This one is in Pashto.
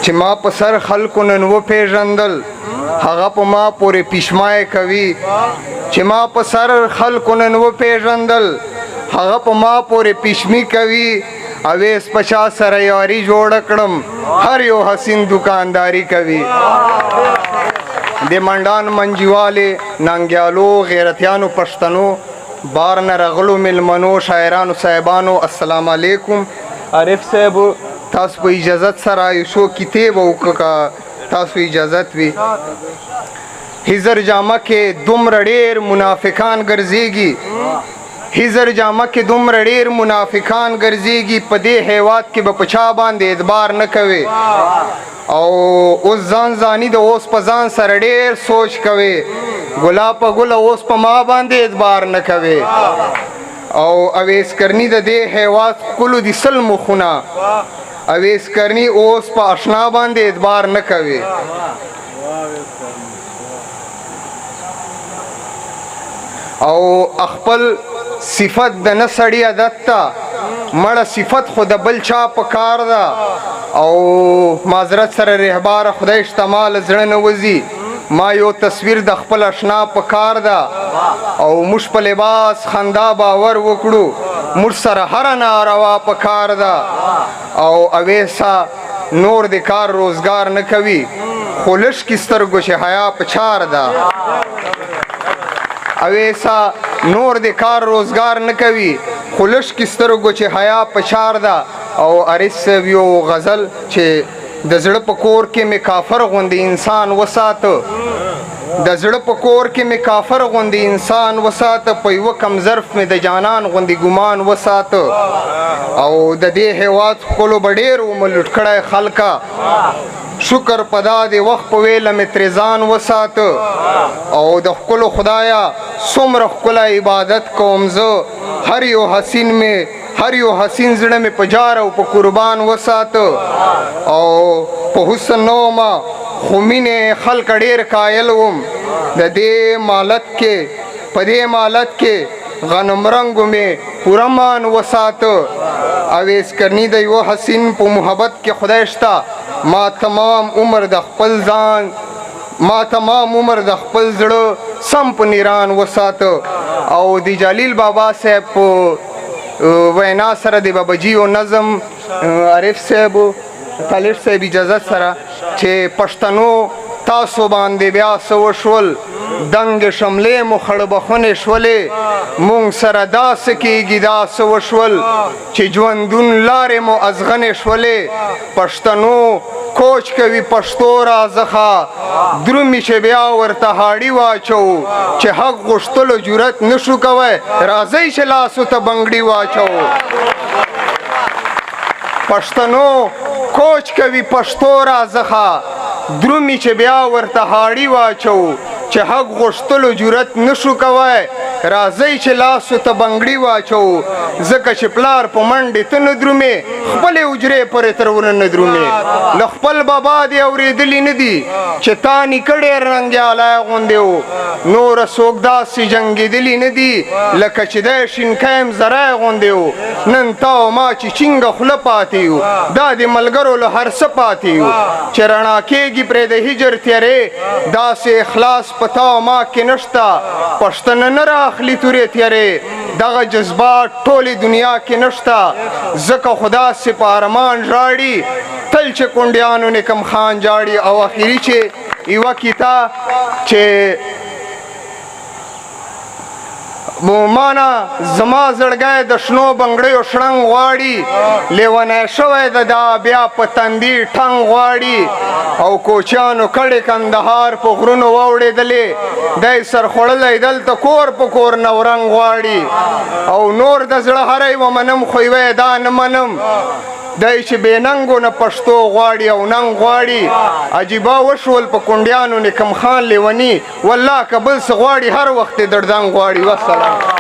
چې ما په سر خلکو نن وپېژندل هغه په ما پورې پیشمای کوي چې ما په سر خلکو نن وپېژندل هغه په ما پورې پیشمی کوي اویس پچا سره یاري جوړ کړم هر یو حسین دکانداری کوي د منډان منجیوالې ننګیالو غیرتیانو پښتنو بار نه رغلو ملمنو شاعرانو صاحبانو السلام علیکم. عارف صاحب تاسو په اجازت سره یو څو کتاب وکړه تاسو اجازت وي هزر جامه کې دومره ډېر منافقان ګرځېږي هزر جامه کې دومره ډېر منافقان ګرځېږي په دې هیواد کې به په چا باندې اعتبار نه کوي او اوس ځان ځاني د اوس په ځان سره ډېر سوچ کوي ګلاب په ګله اوس په ما باندې اعتبار نه کوي او اویس کرنی د دې هیواد ښکلو دي سل مخونه اویس کرنی اوس په اشنا باندې اعتبار نه کوي او خپل صفت د نه سړي عادت ته مړه صفت خو د بل چا په کار ده او معذرت سره رهباره خدای شتمال زړه نه وځي ما یو تصویر د خپل اشنا په کار ده او موږ په لباس خندا باور وکړو موږ سره هره ناروا په کار ده او اویسا نور د کار روزګار نه کوي خو لږ کې سترګو چې حیا په چار ده اویسا نور د کار روزګار نه کوي خو لږ کې سترګو چې حیا په چار ده او عارف صاحب یو غزل چې د زړه په کور کې مې کافر غوندې انسان وساته د زړه په کور کې مې کافر غوندې انسان وساته په یوه کم ظرف مې د جانان غوندې ګمان وساته او د دې هیواد ښکلو به ډېر ومه لوټ کړی خلکه شکر پدا د وخت په ویله مې ترې ځان وساته او د ښکلو خدایه څومره ښکلی عبادت کوم زه هر یو حسین زړه مې په جار او په قربان وساته او په حسن نه ومه خو مینې خلک ډېر قایل وم د دې مالت کې په دې مالت کې غنم رنګو مې پوره مان وساته اویس کرنی د یوه حسین په محبت کې خدای شته ما تمام عمر د خپل زړه سم په نیران وساته او د جلیل بابا صاحب په وینا سره د باباجي او نظم عارف صاحب طالب صاحب اجازت سره چې پښتنو تاسو باندې بیا څه وشول دنګ شملې مو خړبخونې شولې مونږ سره داسې کېږي دا څه وشول چې ژوندون لارې مو ازغنې شولې پښتنو کوچ کوي پښتو رازخه درومي چې بیا ورته هاړي واچو چې حق غوښتلو جرأت نشو کوی راځئ چې لاسو ته بنګړي واچو پښتنو کوچ کوي پښتو رازخه درومي چې بیا ورته هاړي واچو چې حق غوښتلو جرأت نشو کوی راځئ چې لاسو ته بنګړي واچو ځکه چې پلار په منډې ته نه درومې خپلې حجرې پورې تر ونه نه درومې له خپل بابا دې اورېدلي نه دي چې تا نیکړې رنګیالی غوندې و نوره څوک داسې جنګېدلي نه دي لکه چې دی شینکیم زری غوندې و نن تا او ما چې چینګه خوله پاتې یو دا د ملګرو له هر څه پاتې یو چې رڼا کېږي پرې د هجر تیارې داسې اخلاص په تا او ما کې نشته پښتنه نه راخلي تورې تیارې دغه جذبات ټولې دنیا کې نشته ځکه خو داسې په ارمان ژاړي تل چې کونډیانو نکم خان جاړي او اخري چې یوه کیتا چې مانا زما زړګی د شنو بنګړیو شړنګ غواړي لیونی شوی د دا بیا په تندي ټنګ غواړي او کوچیانو کړې کندهار په غرونو واوړېدلې دی سر خوړلی دلته کور په کور نورنګ غواړي او نور د زړه هری ومنم خو یوه دا نه منم دی چې بې ننګو نه پښتو غواړي او ننګ غواړي عجیبه وشول په کونډیانو نکم خان لیوني والله که بل څه غواړي هر وخت یې دړدنګ غواړي وسلام